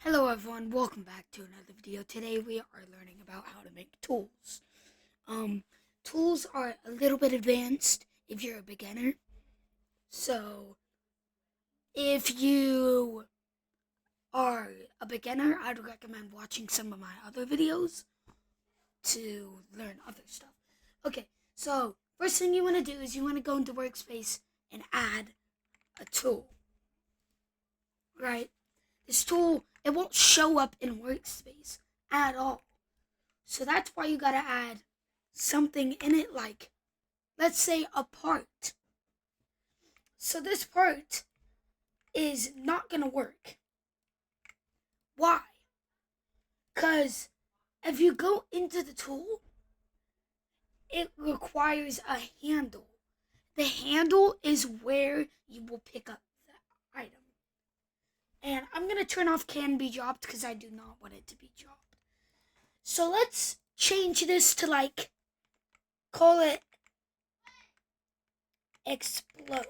Hello everyone, welcome back to another video. Today we are learning about how to make tools. Tools are a little bit advanced if you're a beginner. So, if you are a beginner, I'd recommend watching some of my other videos to learn other stuff. Okay, so first thing you want to do is you want to go into Workspace and add a tool. Right? This tool, it won't show up in Workspace at all. So that's why you gotta add something in it, like, let's say, a part. So this part is not gonna work. Why? Because if you go into the tool, it requires a handle. The handle is where you will pick up the item. And I'm going to turn off can be dropped because I do not want it to be dropped. So let's change this to call it explode.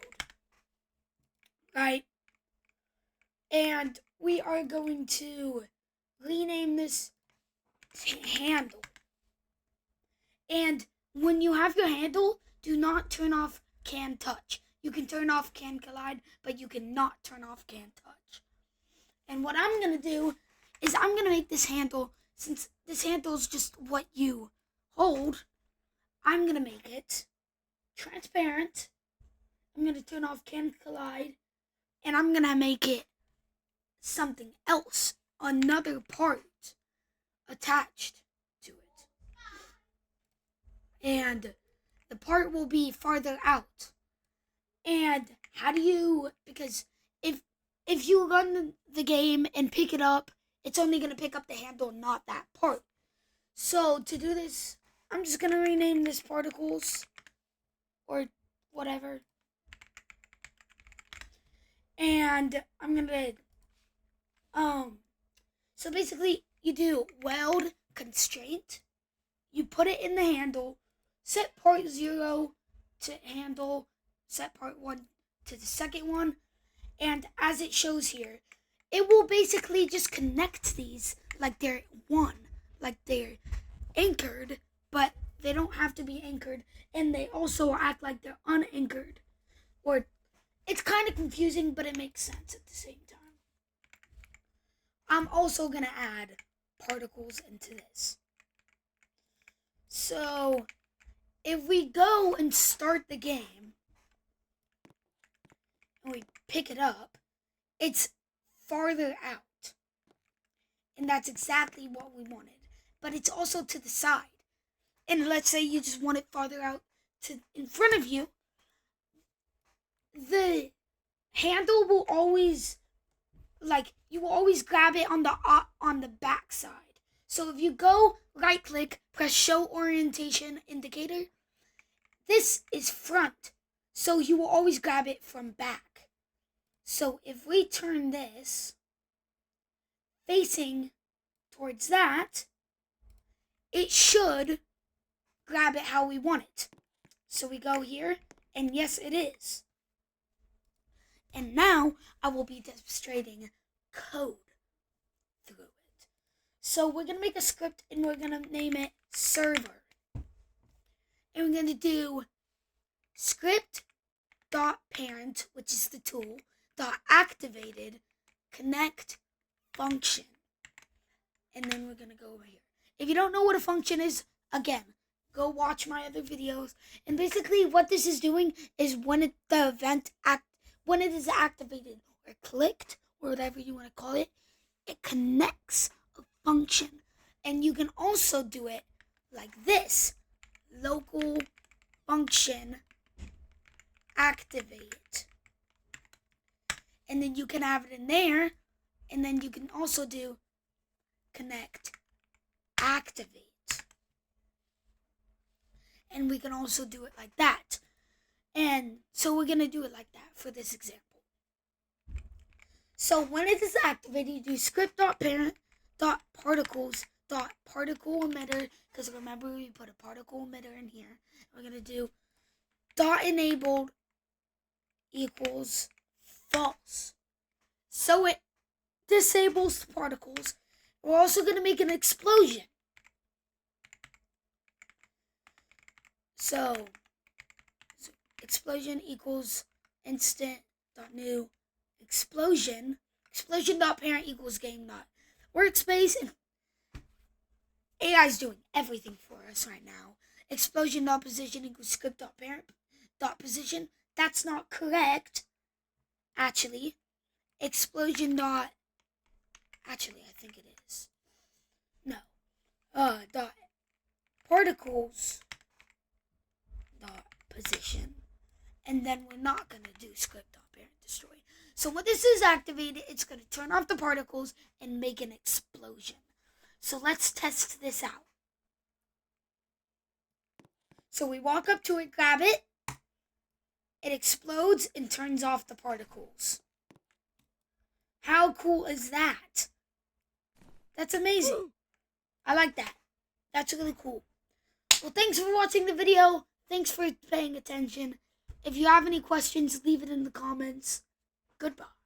Right? And we are going to rename this handle. And when you have your handle, do not turn off can touch. You can turn off can collide, but you cannot turn off can touch. And what I'm going to do is I'm going to make this handle, since this handle is just what you hold, I'm going to make it transparent. I'm going to turn off can collide, and I'm going to make it something else, another part attached to it. And the part will be farther out. And how do you, because if you run the game and pick it up, it's only going to pick up the handle, not that part. So to do this, I'm just going to rename this particles or whatever. And I'm going to, so basically you do weld constraint. You put it in the handle, set part 0 to handle, set part 1 to the second one. And as it shows here, it will basically just connect these like they're one, like they're anchored, but they don't have to be anchored, and they also act like they're unanchored. Or it's kind of confusing, but it makes sense at the same time. I'm also going to add particles into this. So if we go and start the game, and we pick it up, it's farther out. And that's exactly what we wanted. But it's also to the side. And let's say you just want it farther out to in front of you. The handle will always, you will always grab it on the back side. So if you go right click, press show orientation indicator, this is front. So you will always grab it from back. So if we turn this facing towards that, it should grab it how we want it. So we go here, and yes, it is. And now I will be demonstrating code through it. So we're going to make a script, and we're going to name it server. And we're going to do script.parent, which is the tool, .activated connect function. And then we're going to go over here. If you don't know what a function is, again, go watch my other videos. And basically what this is doing is when it is activated or clicked, or whatever you want to call it, it connects a function. And you can also do it like this. Local function activate. And then you can have it in there. And then you can also do connect activate. And we can also do it like that. And so we're going to do it like that for this example. So when it is activated, you do script.parent.particles.particle emitter, because remember we put a particle emitter in here. We're going to do .enabled equals false. So it disables the particles. We're also going to make an explosion. So explosion equals instant.new explosion. Explosion.parent equals game.workspace. And AI is doing everything for us right now. Explosion.position equals script.parent.position. That's not correct. Actually, Actually, I think it is. No. Dot particles dot position. And then we're not going to do script.parent destroy. So when this is activated, it's going to turn off the particles and make an explosion. So let's test this out. So we walk up to it, grab it. It explodes and turns off the particles. How cool is that? That's amazing. I like that. That's really cool. Well, thanks for watching the video. Thanks for paying attention. If you have any questions, leave it in the comments. Goodbye.